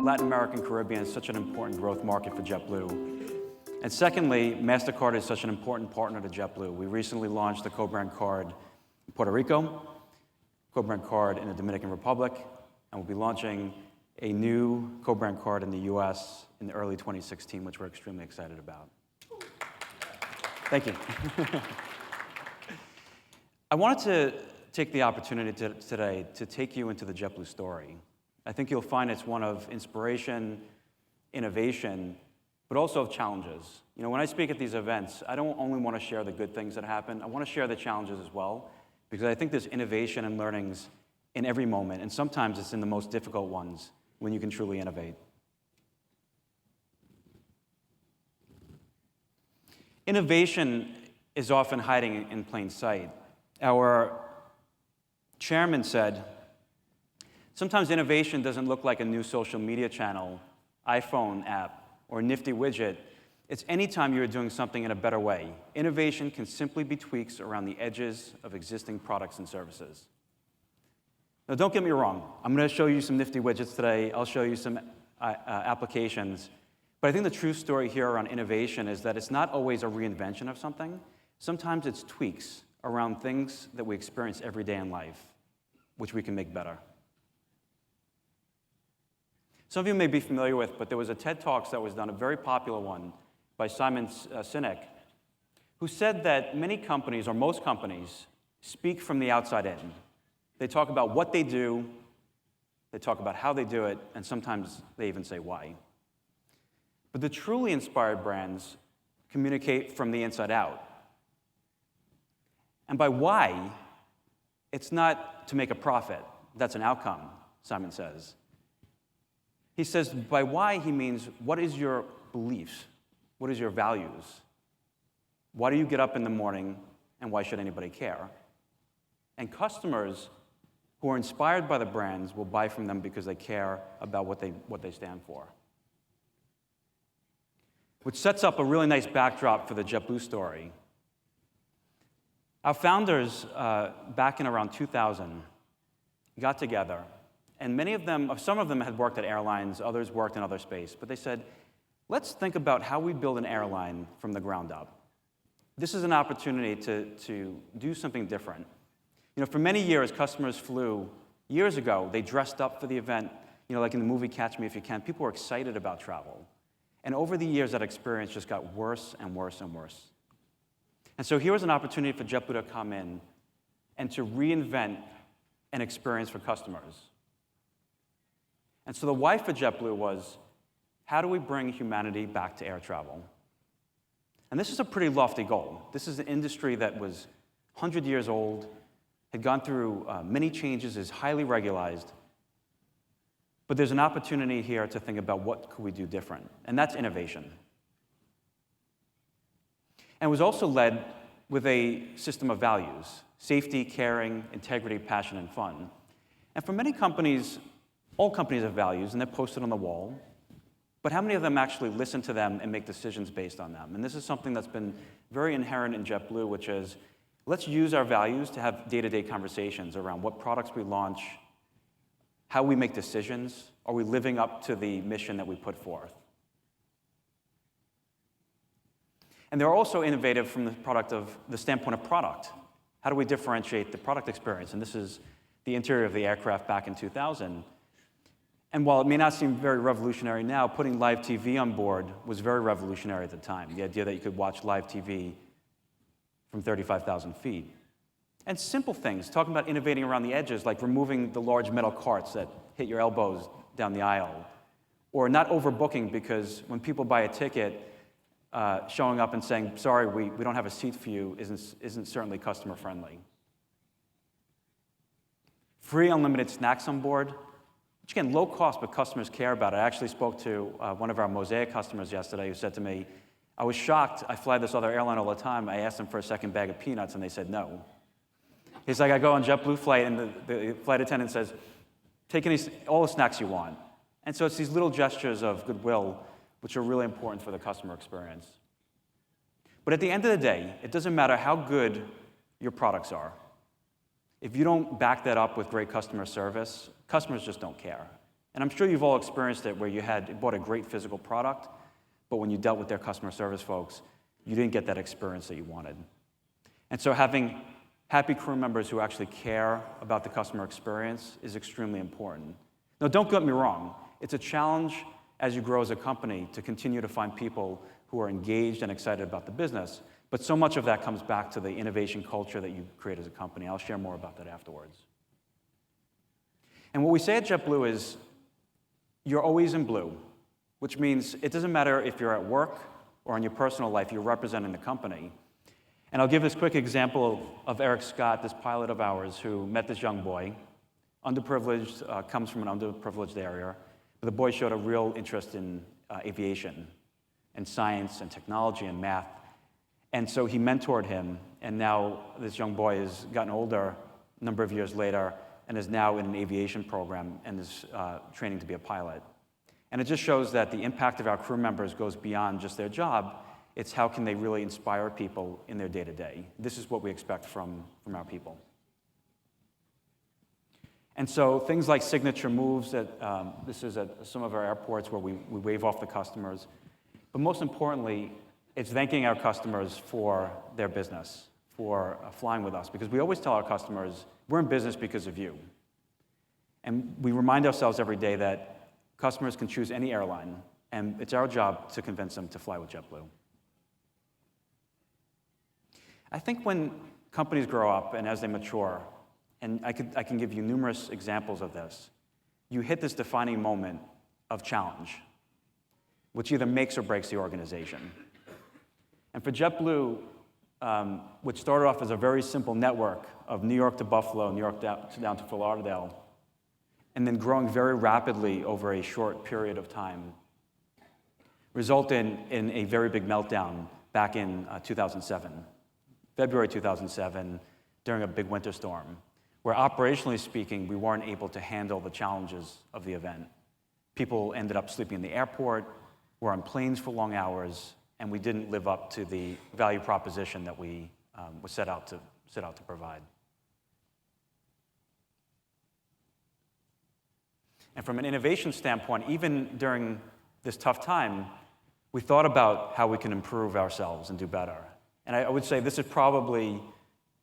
Latin American Caribbean is such an important growth market for JetBlue. And secondly, MasterCard is such an important partner to JetBlue. We recently launched the co-brand card in Puerto Rico, co-brand card in the Dominican Republic, and we'll be launching a new co-brand card in the US in the early 2016, which we're extremely excited about. Thank you. I wanted to take the opportunity today to take you into the JetBlue story. I think you'll find it's one of inspiration, innovation, but also of challenges. You know, when I speak at these events, I don't only want to share the good things that happen, I want to share the challenges as well, because I think there's innovation and learnings in every moment, and sometimes it's in the most difficult ones when you can truly innovate. Innovation is often hiding in plain sight. Our chairman said, sometimes innovation doesn't look like a new social media channel, iPhone app, or nifty widget. It's anytime you're doing something in a better way. Innovation can simply be tweaks around the edges of existing products and services. Now, don't get me wrong. I'm going to show you some nifty widgets today. I'll show you some applications. But I think the true story here around innovation is that it's not always a reinvention of something. Sometimes it's tweaks around things that we experience every day in life, which we can make better. Some of you may be familiar with, but there was a TED Talks that was done, a very popular one, by Simon Sinek, who said that many companies, or most companies, speak from the outside in. They talk about what they do, they talk about how they do it, and sometimes they even say why. But the truly inspired brands communicate from the inside out. And by why, it's not to make a profit. That's an outcome, Simon says. He says by why, he means what is your beliefs? What is your values? Why do you get up in the morning, and why should anybody care? And customers who are inspired by the brands will buy from them because they care about what they stand for. Which sets up a really nice backdrop for the JetBlue story. Our founders, back in around 2000, got together, and some of them had worked at airlines, others worked in other space, but they said, let's think about how we build an airline from the ground up. This is an opportunity to do something different. You know, for many years, customers flew. Years ago, they dressed up for the event, you know, like in the movie Catch Me If You Can. People were excited about travel. And over the years, that experience just got worse and worse and worse. And so here was an opportunity for JetBlue to come in and to reinvent an experience for customers. And so the why for JetBlue was, how do we bring humanity back to air travel? And this is a pretty lofty goal. This is an industry that was 100 years old, had gone through many changes, is highly regularized. But there's an opportunity here to think about what could we do different, and that's innovation. And it was also led with a system of values: safety, caring, integrity, passion, and fun. And for many companies, all companies have values, and they're posted on the wall. But how many of them actually listen to them and make decisions based on them? And this is something that's been very inherent in JetBlue, which is, let's use our values to have day-to-day conversations around what products we launch, how we make decisions. Are we living up to the mission that we put forth? And they're also innovative from the standpoint of product. How do we differentiate the product experience? And this is the interior of the aircraft back in 2000. And while it may not seem very revolutionary now, putting live TV on board was very revolutionary at the time. The idea that you could watch live TV from 35,000 feet. And simple things, talking about innovating around the edges, like removing the large metal carts that hit your elbows down the aisle. Or not overbooking, because when people buy a ticket, showing up and saying, sorry, we don't have a seat for you, isn't certainly customer friendly. Free unlimited snacks on board, which again, low cost, but customers care about it. I actually spoke to one of our Mosaic customers yesterday who said to me, I was shocked. I fly this other airline all the time. I asked them for a second bag of peanuts, and they said no. He's like, I go on JetBlue flight, and the flight attendant says, take all the snacks you want. And so it's these little gestures of goodwill which are really important for the customer experience. But at the end of the day, it doesn't matter how good your products are. If you don't back that up with great customer service, customers just don't care. And I'm sure you've all experienced it where you bought a great physical product, but when you dealt with their customer service folks, you didn't get that experience that you wanted. And so having happy crew members who actually care about the customer experience is extremely important. Now, don't get me wrong. It's a challenge as you grow as a company to continue to find people who are engaged and excited about the business, but so much of that comes back to the innovation culture that you create as a company. I'll share more about that afterwards. And what we say at JetBlue is, you're always in blue, which means it doesn't matter if you're at work or in your personal life, you're representing the company. And I'll give this quick example of Eric Scott, this pilot of ours who met this young boy, underprivileged, comes from an underprivileged area, but the boy showed a real interest in aviation and science and technology and math. And so he mentored him, and now this young boy has gotten older a number of years later and is now in an aviation program and is training to be a pilot. And it just shows that the impact of our crew members goes beyond just their job. It's how can they really inspire people in their day-to-day. This is what we expect from our people. And so things like signature moves, this is at some of our airports where we wave off the customers. But most importantly, it's thanking our customers for their business, for flying with us. Because we always tell our customers, we're in business because of you. And we remind ourselves every day that customers can choose any airline, and it's our job to convince them to fly with JetBlue. I think when companies grow up and as they mature, and I can give you numerous examples of this, you hit this defining moment of challenge, which either makes or breaks the organization. And for JetBlue, which started off as a very simple network of New York to Buffalo, New York down to Fort Lauderdale, and then growing very rapidly over a short period of time, resulted in a very big meltdown back in 2007, February 2007, during a big winter storm, where operationally speaking, we weren't able to handle the challenges of the event. People ended up sleeping in the airport, were on planes for long hours, and we didn't live up to the value proposition that we was set out to provide. And from an innovation standpoint, even during this tough time, we thought about how we can improve ourselves and do better. And I would say this is probably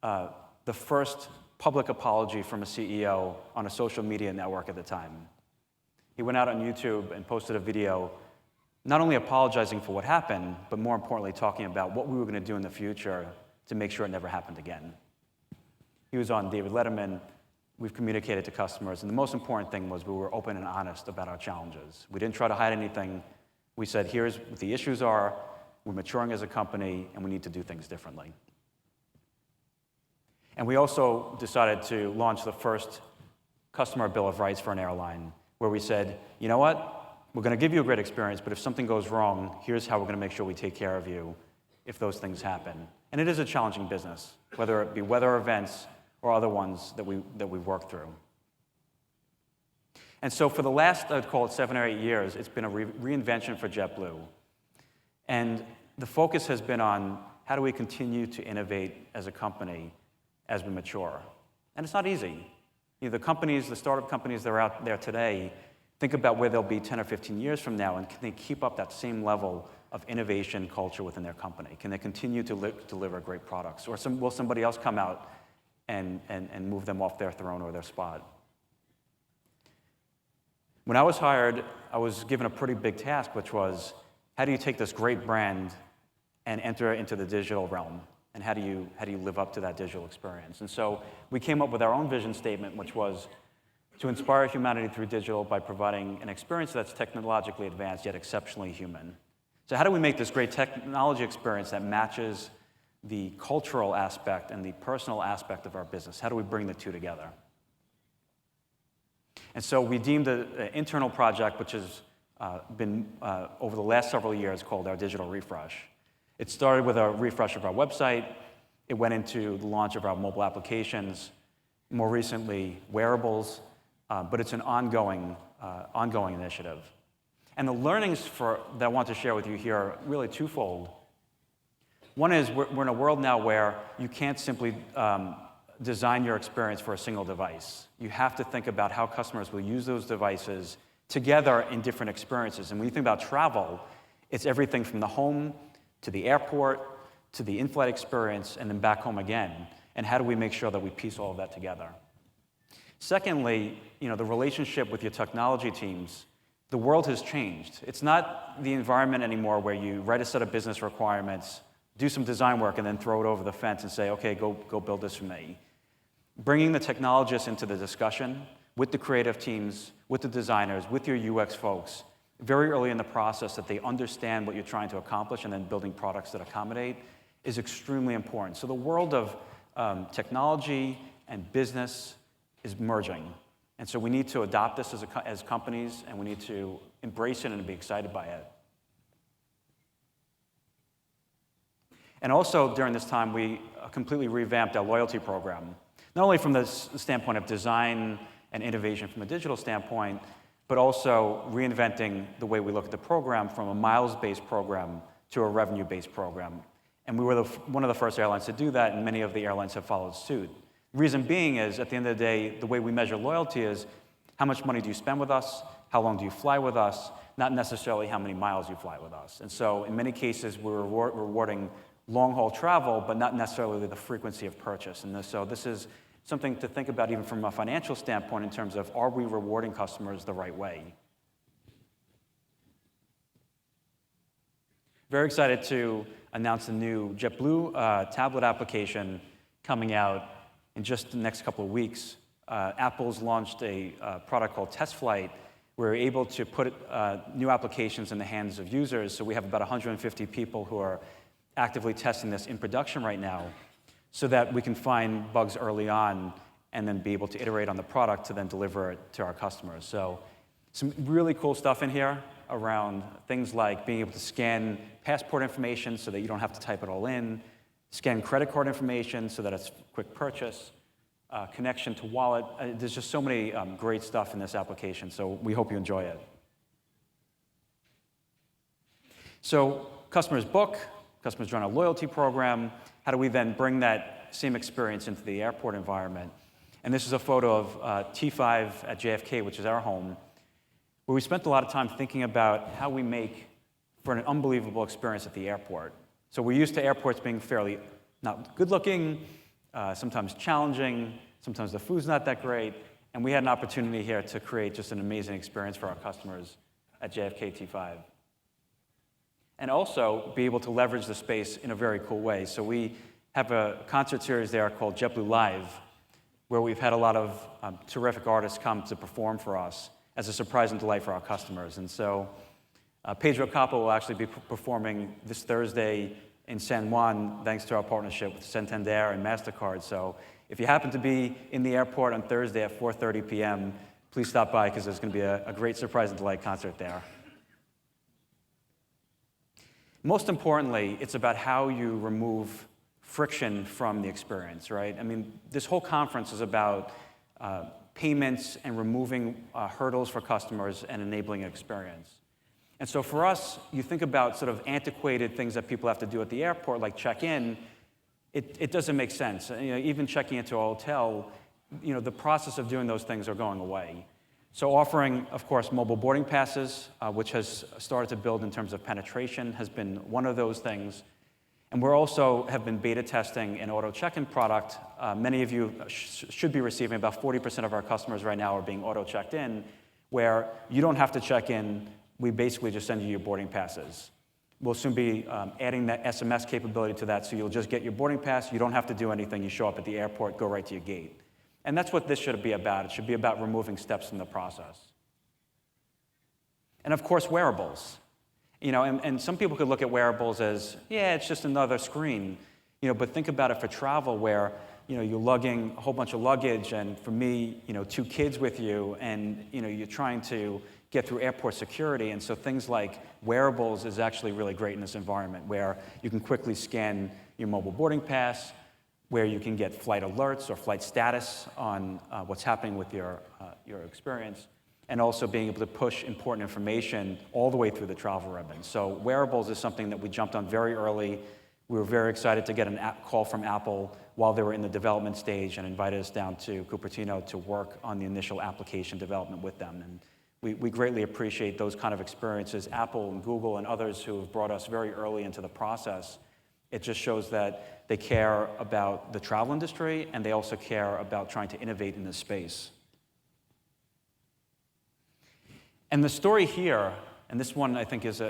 the first public apology from a CEO on a social media network at the time. He went out on YouTube and posted a video not only apologizing for what happened, but more importantly, talking about what we were going to do in the future to make sure it never happened again. He was on David Letterman. We've communicated to customers, and the most important thing was we were open and honest about our challenges. We didn't try to hide anything. We said, here's what the issues are, we're maturing as a company, and we need to do things differently. And we also decided to launch the first customer bill of rights for an airline, where we said, you know what? We're going to give you a great experience, but if something goes wrong, here's how we're going to make sure we take care of you if those things happen. And it is a challenging business, whether it be weather events or other ones that we've worked through. And so for the last, I'd call it 7 or 8 years, it's been a reinvention for JetBlue. And the focus has been on how do we continue to innovate as a company as we mature. And it's not easy. You know, the startup companies that are out there today, think about where they'll be 10 or 15 years from now, and can they keep up that same level of innovation culture within their company? Can they continue to deliver great products? Or will somebody else come out and move them off their throne or their spot? When I was hired, I was given a pretty big task, which was, how do you take this great brand and enter it into the digital realm? And how do you live up to that digital experience? And so we came up with our own vision statement, which was to inspire humanity through digital by providing an experience that's technologically advanced yet exceptionally human. So how do we make this great technology experience that matches the cultural aspect and the personal aspect of our business? How do we bring the two together? And so we deemed an internal project, which has been over the last several years, called our digital refresh. It started with a refresh of our website. It went into the launch of our mobile applications, more recently wearables, but it's an ongoing initiative. And the learnings that I want to share with you here are really twofold. One is we're in a world now where you can't simply design your experience for a single device. You have to think about how customers will use those devices together in different experiences. And when you think about travel, it's everything from the home to the airport to the in-flight experience and then back home again. And how do we make sure that we piece all of that together? Secondly, the relationship with your technology teams. The world has changed. It's not the environment anymore where you write a set of business requirements, do some design work, and then throw it over the fence and say, okay, go build this for me. Bringing the technologists into the discussion with the creative teams, with the designers, with your UX folks, very early in the process that they understand what you're trying to accomplish and then building products that accommodate is extremely important. So the world of technology and business is merging. And so we need to adopt this as companies, and we need to embrace it and be excited by it. And also, during this time, we completely revamped our loyalty program, not only from the standpoint of design and innovation from a digital standpoint, but also reinventing the way we look at the program from a miles-based program to a revenue-based program. And we were one of the first airlines to do that, and many of the airlines have followed suit. Reason being is, at the end of the day, the way we measure loyalty is how much money do you spend with us, how long do you fly with us, not necessarily how many miles you fly with us. And so in many cases, we're rewarding long-haul travel, but not necessarily the frequency of purchase. And so this is something to think about even from a financial standpoint in terms of, are we rewarding customers the right way? Very excited to announce the new JetBlue tablet application coming out in just the next couple of weeks. Apple's launched a product called Test Flight. We're able to put new applications in the hands of users. So we have about 150 people who are actively testing this in production right now so that we can find bugs early on and then be able to iterate on the product to then deliver it to our customers. So some really cool stuff in here around things like being able to scan passport information so that you don't have to type it all in, scan credit card information so that it's quick purchase, connection to wallet. There's just so many great stuff in this application, so we hope you enjoy it. So customers book, customers join a loyalty program. How do we then bring that same experience into the airport environment? And this is a photo of T5 at JFK, which is our home, where we spent a lot of time thinking about how we make for an unbelievable experience at the airport. So we're used to airports being fairly not good-looking, sometimes challenging, sometimes the food's not that great, and we had an opportunity here to create just an amazing experience for our customers at JFK T5. And also be able to leverage the space in a very cool way. So we have a concert series there called JetBlue Live, where we've had a lot of terrific artists come to perform for us as a surprise and delight for our customers. And so Pedro Capo will actually be performing this Thursday in San Juan, thanks to our partnership with Santander and MasterCard. So if you happen to be in the airport on Thursday at 4:30 p.m., please stop by because there's going to be a great surprise and delight concert there. Most importantly, it's about how you remove friction from the experience, right? I mean, this whole conference is about payments and removing hurdles for customers and enabling an experience. And so for us, you think about sort of antiquated things that people have to do at the airport, like check in, it doesn't make sense. Even checking into a hotel, the process of doing those things are going away. So offering, of course, mobile boarding passes, which has started to build in terms of penetration, has been one of those things. And we're also have been beta testing an auto check-in product. Many of you should be receiving, about 40% of our customers right now are being auto checked in, where you don't have to check in. We basically just send you your boarding passes. We'll soon be adding that SMS capability to that, so you'll just get your boarding pass. You don't have to do anything. You show up at the airport, go right to your gate. And that's what this should be about. It should be about removing steps in the process. And of course, wearables. And some people could look at wearables as, yeah, it's just another screen. But think about it for travel where, you're lugging a whole bunch of luggage, and for me, 2 kids with you, and, you're trying to get through airport security. And so things like wearables is actually really great in this environment where you can quickly scan your mobile boarding pass, where you can get flight alerts or flight status on what's happening with your experience, and also being able to push important information all the way through the travel ribbon. So wearables is something that we jumped on very early. We were very excited to get a call from Apple while they were in the development stage and invited us down to Cupertino to work on the initial application development with them. And We greatly appreciate those kind of experiences. Apple and Google and others who have brought us very early into the process. It just shows that they care about the travel industry, and they also care about trying to innovate in this space. And the story here, and this one I think was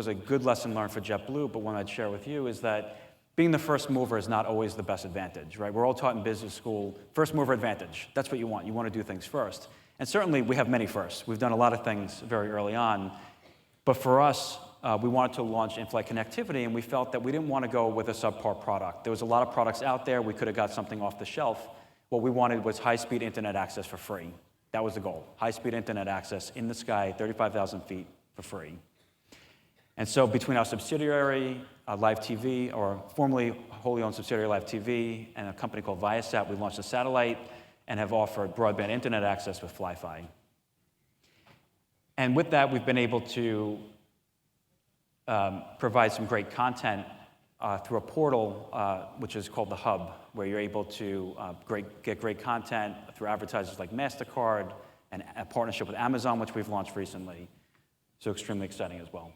a good lesson learned for JetBlue, but one I'd share with you, is that being the first mover is not always the best advantage, right? We're all taught in business school, first mover advantage. That's what you want. You want to do things first. And certainly we have many firsts. We've done a lot of things very early on. But for us, we wanted to launch in-flight connectivity, and we felt that we didn't want to go with a subpar product. There was a lot of products out there. We could have got something off the shelf. What we wanted was high-speed internet access for free. That was the goal. High-speed internet access in the sky, 35,000 feet for free. And so between our subsidiary, Live TV, or formerly wholly owned subsidiary Live TV, and a company called Viasat, we launched a satellite and have offered broadband internet access with Fly-Fi. And with that, we've been able to provide some great content through a portal, which is called The Hub, where you're able to get great content through advertisers like MasterCard and a partnership with Amazon, which we've launched recently. So extremely exciting as well.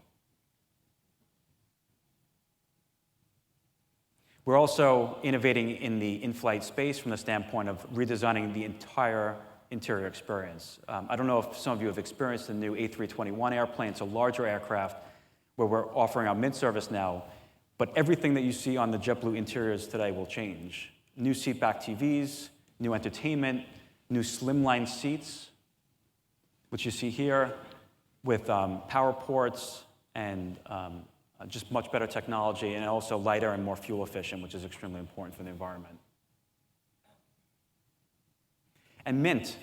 We're also innovating in the in-flight space from the standpoint of redesigning the entire interior experience. I don't know if some of you have experienced the new A321 airplane. It's a larger aircraft where we're offering our Mint service now, but everything that you see on the JetBlue interiors today will change. New seatback TVs, new entertainment, new slimline seats, which you see here with power ports and just much better technology, and also lighter and more fuel efficient, which is extremely important for the environment. And Mint.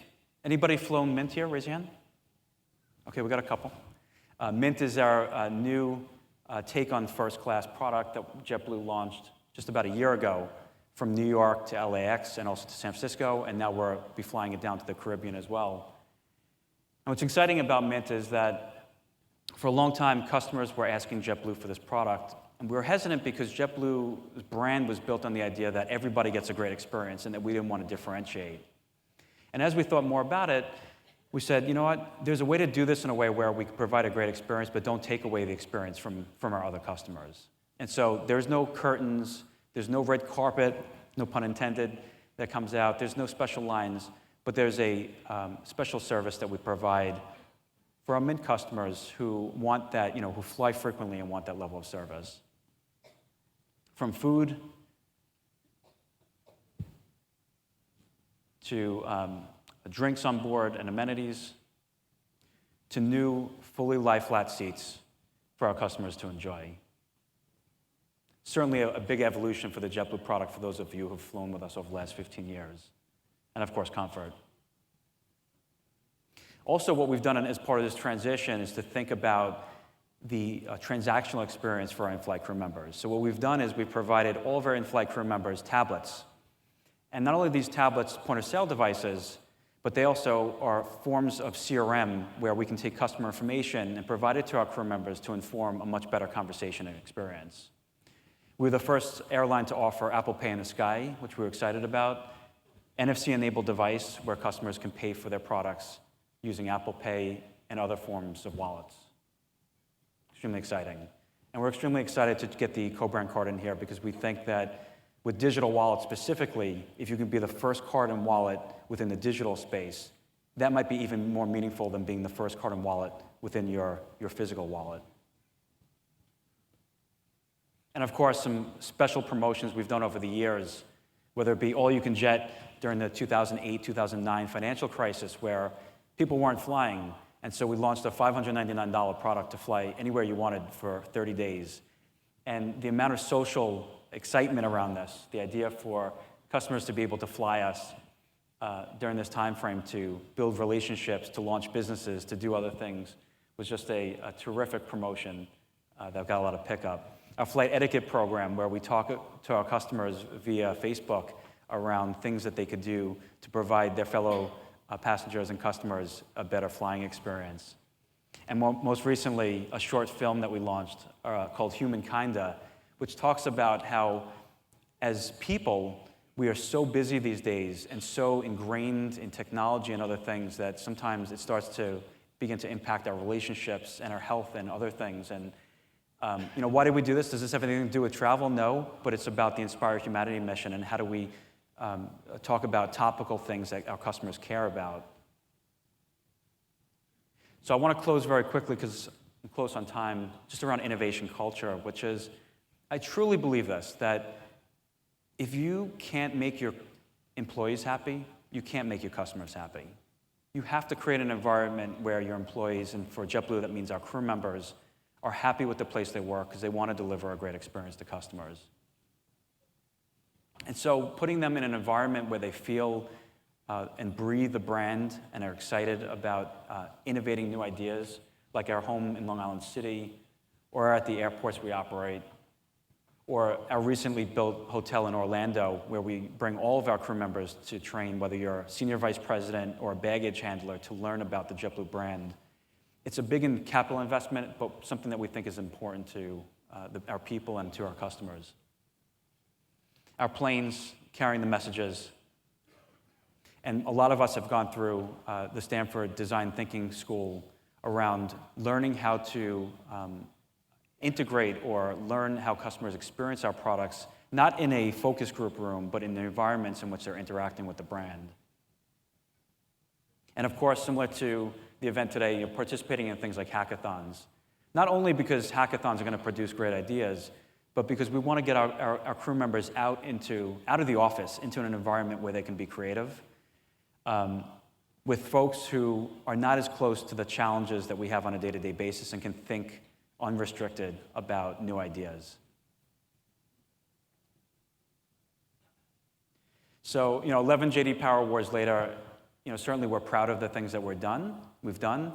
Anybody flown Mint here? Raise your hand. Okay, we got a couple. Mint is our new take on first-class product that JetBlue launched just about a year ago from New York to LAX and also to San Francisco, and now we'll be flying it down to the Caribbean as well. And what's exciting about Mint is that for a long time, customers were asking JetBlue for this product, and we were hesitant because JetBlue's brand was built on the idea that everybody gets a great experience and that we didn't want to differentiate. And as we thought more about it, we said, you know what, there's a way to do this in a way where we can provide a great experience but don't take away the experience from our other customers. And so there's no curtains, there's no red carpet, no pun intended, that comes out, there's no special lines, but there's a special service that we provide for our Mint customers who want that, who fly frequently and want that level of service. From food to drinks on board and amenities to new, fully lie-flat seats for our customers to enjoy. Certainly a big evolution for the JetBlue product for those of you who have flown with us over the last 15 years. And of course, comfort. Also, what we've done as part of this transition is to think about the transactional experience for our in-flight crew members. So what we've done is we've provided all of our in-flight crew members tablets. And not only are these tablets point-of-sale devices, but they also are forms of CRM where we can take customer information and provide it to our crew members to inform a much better conversation and experience. We're the first airline to offer Apple Pay in the sky, which we're excited about. NFC-enabled device where customers can pay for their products using Apple Pay and other forms of wallets. Extremely exciting. And we're extremely excited to get the co-brand card in here because we think that with digital wallets specifically, if you can be the first card and wallet within the digital space, that might be even more meaningful than being the first card and wallet within your physical wallet. And of course, some special promotions we've done over the years, whether it be all-you-can-jet during the 2008-2009 financial crisis where people weren't flying, and so we launched a $599 product to fly anywhere you wanted for 30 days. And the amount of social excitement around this, the idea for customers to be able to fly us during this time frame to build relationships, to launch businesses, to do other things, was just a terrific promotion that got a lot of pickup. Our flight etiquette program, where we talk to our customers via Facebook around things that they could do to provide their fellow passengers and customers a better flying experience. And most recently, a short film that we launched called Humankinda, which talks about how, as people, we are so busy these days and so ingrained in technology and other things that sometimes it starts to begin to impact our relationships and our health and other things. And why did we do this? Does this have anything to do with travel? No, but it's about the Inspire Humanity mission and how do we talk about topical things that our customers care about. So I want to close very quickly because I'm close on time, just around innovation culture, which is, I truly believe this, that if you can't make your employees happy, you can't make your customers happy. You have to create an environment where your employees, and for JetBlue that means our crew members, are happy with the place they work because they want to deliver a great experience to customers. And so putting them in an environment where they feel and breathe the brand and are excited about innovating new ideas, like our home in Long Island City, or at the airports we operate, or our recently built hotel in Orlando, where we bring all of our crew members to train, whether you're a senior vice president or a baggage handler, to learn about the JetBlue brand. It's a big capital investment, but something that we think is important to our people and to our customers. Our planes carrying the messages. And a lot of us have gone through the Stanford Design Thinking School around learning how to integrate or learn how customers experience our products, not in a focus group room, but in the environments in which they're interacting with the brand. And of course, similar to the event today, you're participating in things like hackathons. Not only because hackathons are going to produce great ideas, but because we want to get our crew members out of the office into an environment where they can be creative, with folks who are not as close to the challenges that we have on a day-to-day basis and can think unrestricted about new ideas. So, 11 J.D. Power Awards later, certainly we're proud of the things that we've done,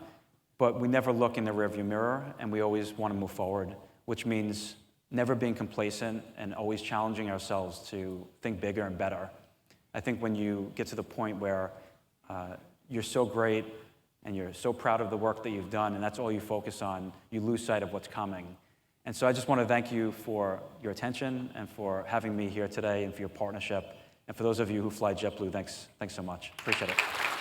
but we never look in the rearview mirror, and we always want to move forward, which means never being complacent and always challenging ourselves to think bigger and better. I think when you get to the point where you're so great and you're so proud of the work that you've done, and that's all you focus on, you lose sight of what's coming. And so I just want to thank you for your attention and for having me here today and for your partnership. And for those of you who fly JetBlue, thanks so much. Appreciate it.